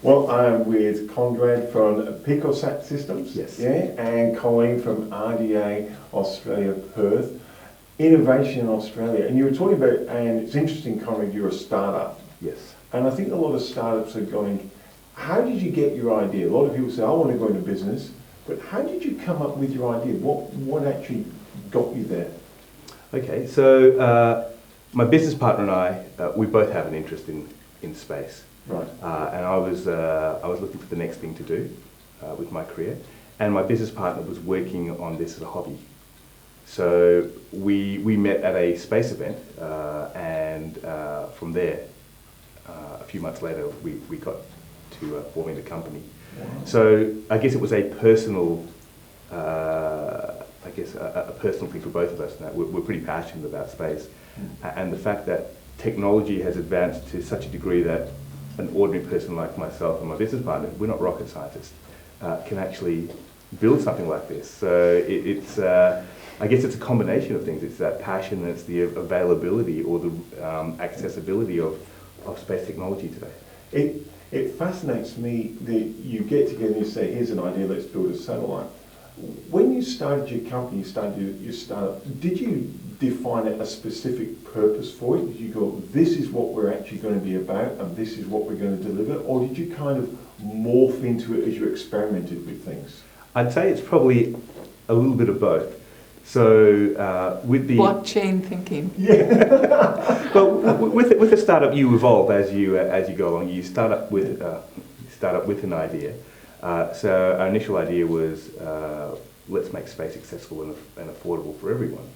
Well, I'm with Conrad from Picosat Systems, Yes. yeah, and Colleen from RDA Australia Perth, Innovation in Australia. And you were talking about, and it's interesting, Conrad, you're a startup. Yes. And I think a lot of startups are going, how did you get your idea? A lot of people say, I want to go into business, but how did you come up with your idea? What actually got you there? Okay, so my business partner and I, we both have an interest in space. Right. And I was looking for the next thing to do with my career, and my business partner was working on this as a hobby. So we met at a space event, and from there, a few months later, we got to forming the company. Wow. So I guess it was a personal, a personal thing for both of us. Now, we're pretty passionate about space, and the fact that technology has advanced to such a degree that an ordinary person like myself and my business partner, we're not rocket scientists, can actually build something like this. So it's I guess it's a combination of things. It's that passion, and it's the availability or the accessibility of space technology today. It fascinates me that you get together and you say, here's an idea, let's build a satellite. When you started your company, you started your startup, did you define a specific purpose for it? Did you go, this is what we're actually going to be about and this is what we're going to deliver? Or did you kind of morph into it as you experimented with things? I'd say it's probably a little bit of both. So with the blockchain thinking. Yeah. Well, with a startup, you evolve as you go along. You start up with an idea. So our initial idea was let's make space accessible and affordable for everyone,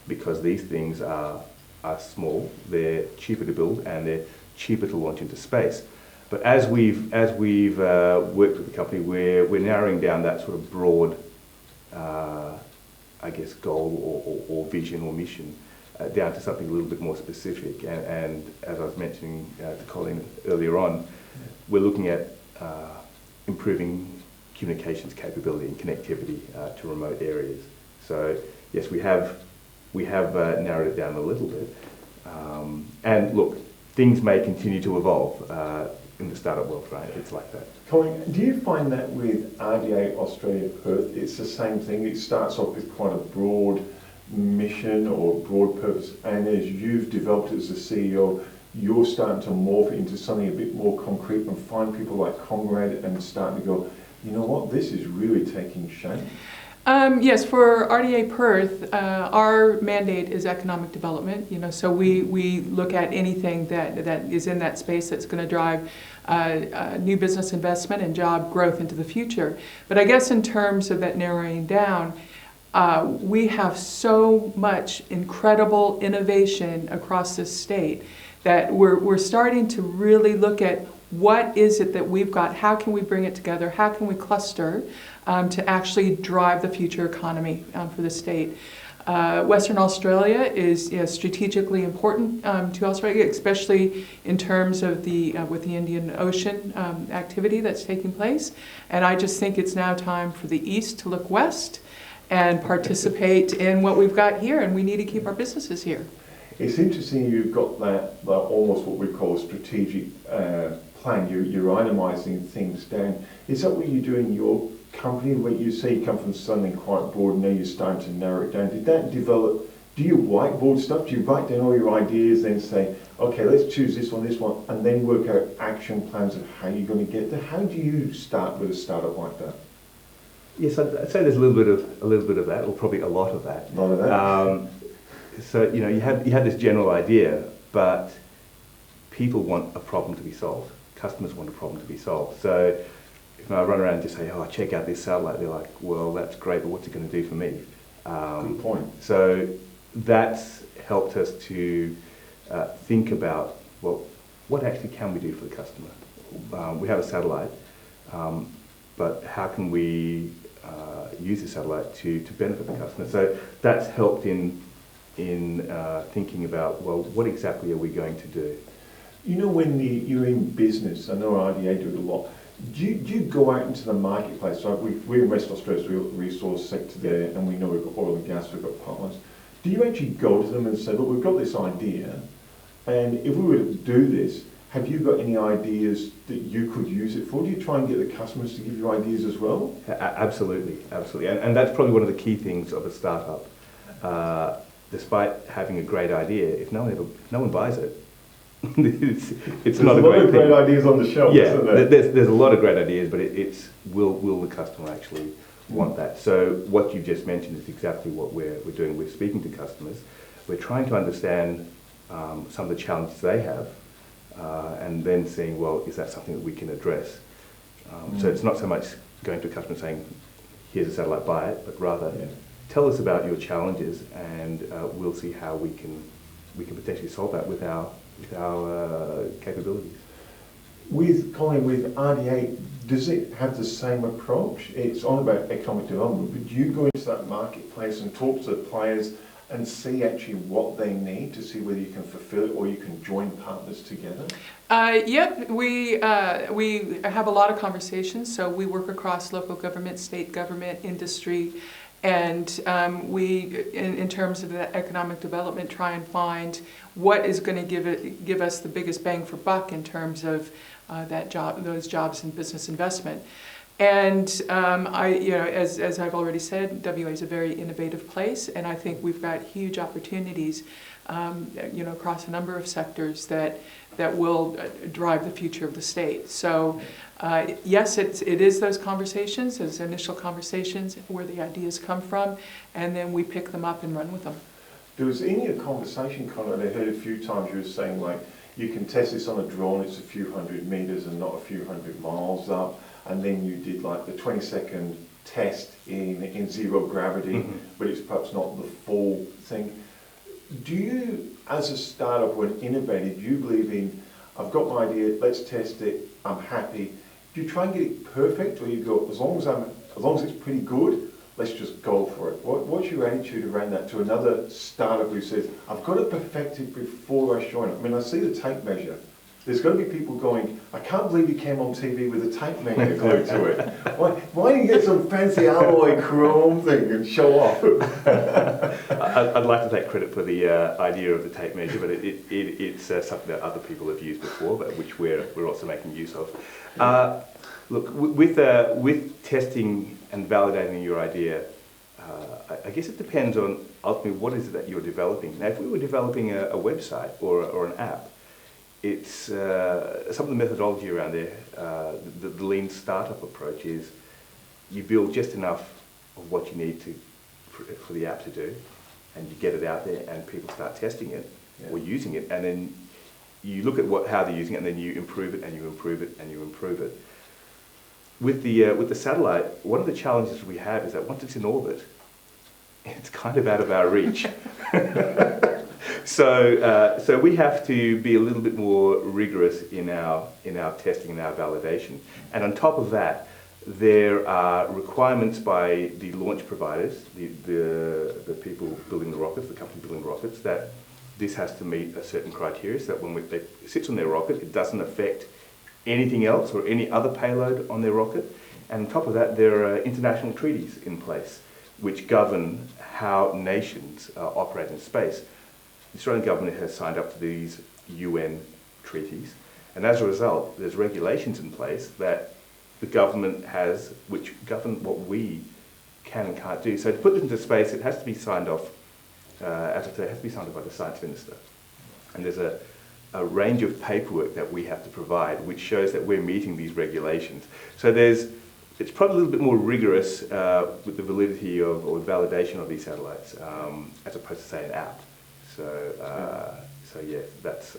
because these things are small, they're cheaper to build, and they're cheaper to launch into space. But as we've worked with the company, we're narrowing down that sort of broad, I guess, goal or vision or mission down to something a little bit more specific. And as I was mentioning to Colleen earlier on, we're looking at improving communications capability and connectivity to remote areas. So yes, we have narrowed it down a little bit. And look, things may continue to evolve in the startup world, right? It's like that. Colleen, do you find that with RDA Australia Perth, it's the same thing? It starts off with quite a broad mission or broad purpose, and as you've developed as the CEO, you're starting to morph it into something a bit more concrete and find people like Conrad and starting to go, you know what, this is really taking shape? Yes, for RDA Perth, our mandate is economic development. So we look at anything that is in that space that's going to drive new business investment and job growth into the future. But I guess in terms of that narrowing down, we have so much incredible innovation across this state that we're starting to really look at what is it that we've got, how can we bring it together, how can we cluster to actually drive the future economy for the state. Western Australia is strategically important to Australia, especially in terms of with the Indian Ocean activity that's taking place. And I just think it's now time for the East to look west and participate in what we've got here, and we need to keep our businesses here. It's interesting you've got that almost what we call a strategic plan. You're itemising things down. Is that what you do in your company? When you say you come from something quite broad and now you're starting to narrow it down, did that develop? Do you whiteboard stuff? Do you write down all your ideas, then say, okay, let's choose this one, and then work out action plans of how you're going to get there? How do you start with a startup like that? Yes, I'd say there's a little bit of that, or probably a lot of that. A lot of that. So you have this general idea, but people want a problem to be solved. Customers want a problem to be solved. So if I run around and just say, "Oh, check out this satellite," they're like, "Well, that's great, but what's it going to do for me?" Good point. So that's helped us to think about, well, what actually can we do for the customer? We have a satellite, but how can we use the satellite to benefit the customer? So that's helped in thinking about, well, what exactly are we going to do? You know, when you're in business, I know RDA do it a lot, do you go out into the marketplace? So we're in West Australia's resource sector there, and we know we've got oil and gas, we've got pipelines. Do you actually go to them and say, look, we've got this idea, and if we were to do this, Have you got any ideas that you could use it for? Do you try and get the customers to give you ideas as well? Absolutely, absolutely. And that's probably one of the key things of a startup. Despite having a great idea, if no one buys it, it's not a great thing. There's a lot of great ideas on the shelf, isn't there? There's a lot of great ideas, but will the customer actually want that? So what you just mentioned is exactly what we're doing. We're speaking to customers. We're trying to understand some of the challenges they have, and then seeing, well, is that something that we can address? So it's not so much going to a customer saying, here's a satellite, buy it, but rather tell us about your challenges, and we'll see how we can potentially solve that with our capabilities. With Colleen, with RDA, does it have the same approach? It's all about economic development, but do you go into that marketplace and talk to the players and see actually what they need to see whether you can fulfill it or you can join partners together? Yep, we have a lot of conversations. So we work across local government, state government, industry, and we, in terms of the economic development, try and find what is going to give us the biggest bang for buck in terms of those jobs and business investment. And as I've already said, WA is a very innovative place, and I think we've got huge opportunities, across a number of sectors that will drive the future of the state. So, yes, it is those conversations, those initial conversations, where the ideas come from, and then we pick them up and run with them. There was in your conversation, Conrad, I heard a few times you were saying, like, you can test this on a drone, it's a few hundred meters and not a few hundred miles up. And then you did like the 20-second test in zero gravity, but it's perhaps not the full thing. Do you, as a startup or an innovator, do you believe in, I've got my idea, let's test it, I'm happy. Do you try and get it perfect, or you go, as long as it's pretty good, let's just go for it? What's your attitude around that to another startup who says, I've got to perfect it before I join it? I mean, I see the tape measure. There's got to be people going, I can't believe you came on TV with a tape measure glued to it. Why don't you get some fancy alloy chrome thing and show off? I'd like to take credit for the idea of the tape measure, but it's something that other people have used before, but which we're also making use of. Look, with testing and validating your idea, I guess it depends on ultimately what is it that you're developing. Now, if we were developing a website or an app, it's some of the methodology around there, the lean startup approach is you build just enough of what you need for the app to do, and you get it out there and people start testing it or using it, and then you look at how they're using it, and then you improve it and you improve it and you improve it. With the satellite, one of the challenges we have is that once it's in orbit, it's kind of out of our reach. So we have to be a little bit more rigorous in our testing and our validation. And on top of that, there are requirements by the launch providers, the people building the rockets, the company building the rockets, that this has to meet a certain criteria, so that when it sits on their rocket, it doesn't affect anything else or any other payload on their rocket. And on top of that, there are international treaties in place which govern how nations operate in space. The Australian government has signed up to these UN treaties, and as a result, there's regulations in place that the government has which govern what we can and can't do. So to put this into space, it has to be signed off, as I say, it has to be signed off by the science minister. And there's a range of paperwork that we have to provide which shows that we're meeting these regulations. So it's probably a little bit more rigorous with the validity or validation of these satellites as opposed to, say, an app. So yeah,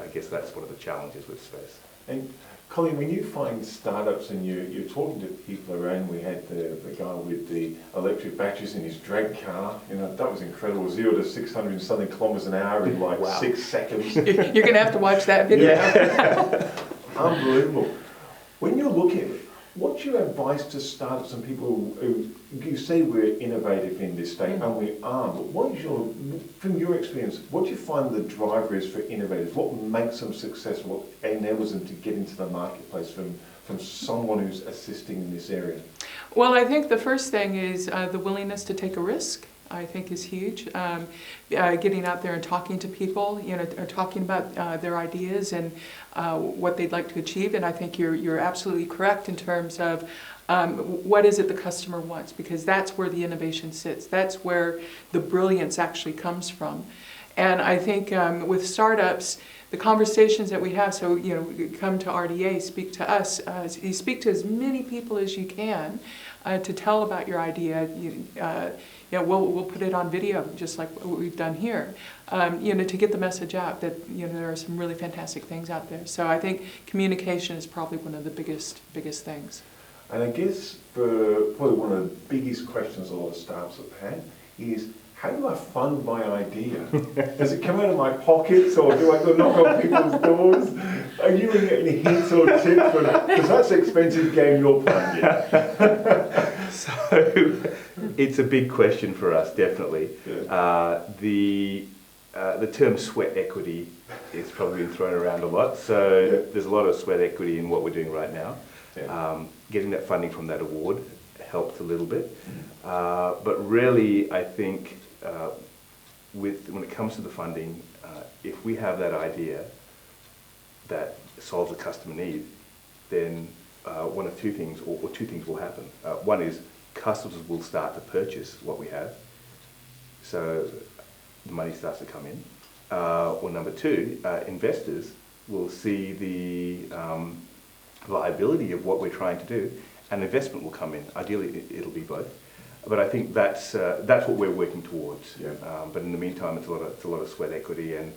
I guess that's one of the challenges with space. And Colleen, when you find startups and you're talking to people around, we had the guy with the electric batteries in his drag car, that was incredible, 0 to 600 and something kilometres an hour in like 6 seconds. You're going to have to watch that video. Yeah. Unbelievable. When you're looking, what's your advice to startups and people who you say we're innovative in this state, and we are, but from your experience, what do you find the driver is for innovators? What makes them successful? What enables them to get into the marketplace from someone who's assisting in this area? Well, I think the first thing is the willingness to take a risk I think is huge. Getting out there and talking to people, or talking about their ideas and what they'd like to achieve. And I think you're absolutely correct in terms of what is it the customer wants, because that's where the innovation sits. That's where the brilliance actually comes from. And I think with startups, the conversations that we have, so come to RDA, speak to us, you speak to as many people as you can to tell about your idea. We'll put it on video, just like what we've done here, to get the message out that there are some really fantastic things out there. So I think communication is probably one of the biggest things. And I guess probably one of the biggest questions a lot of startups have had is, how do I fund my idea? Does it come out of my pockets, or do I go knock on people's doors? Are you going to get any hints or tips for that? Because that's an expensive game you're playing. Yeah. So it's a big question for us, definitely. Yeah. The term sweat equity is probably been thrown around a lot. So there's a lot of sweat equity in what we're doing right now. Yeah. Getting that funding from that award helped a little bit. But really, I think when it comes to the funding, if we have that idea that solves a customer need, then one of two things, or two things will happen. One is customers will start to purchase what we have, so the money starts to come in. Or number two, investors will see the viability of what we're trying to do, and investment will come in. Ideally, it'll be both. But I think that's what we're working towards. Yeah. But in the meantime, it's a lot of sweat equity and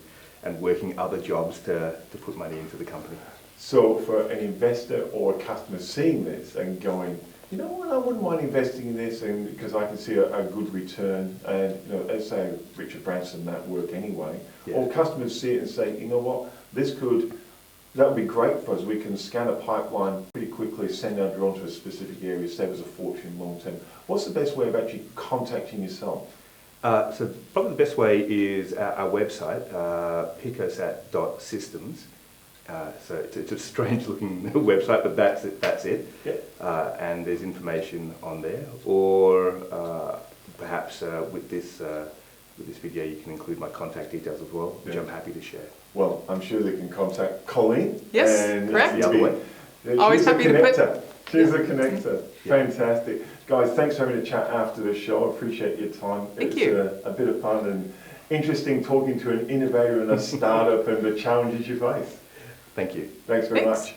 working other jobs to put money into the company. So for an investor or a customer seeing this and going, you know what, I wouldn't mind investing in this, and because I can see a good return, and let's say Richard Branson, that work anyway. Yeah. Or customers see it and say, you know what, that would be great for us. We can scan a pipeline pretty quickly, send our drone to a specific area, save us a fortune long term. What's the best way of actually contacting yourself? So probably the best way is our website, picosat.systems. So it's a strange looking website, but that's it. Yeah. And there's information on there. Or perhaps with this video, you can include my contact details as well, which I'm happy to share. Well, I'm sure they can contact Colleen. Yes, and correct. The other way. Always happy to put. She's a connector. Yeah. Fantastic. Guys, thanks for having a chat after the show. I appreciate your time. Thank you. A bit of fun and interesting talking to an innovator and a startup and the challenges you face. Thank you. Thanks very much.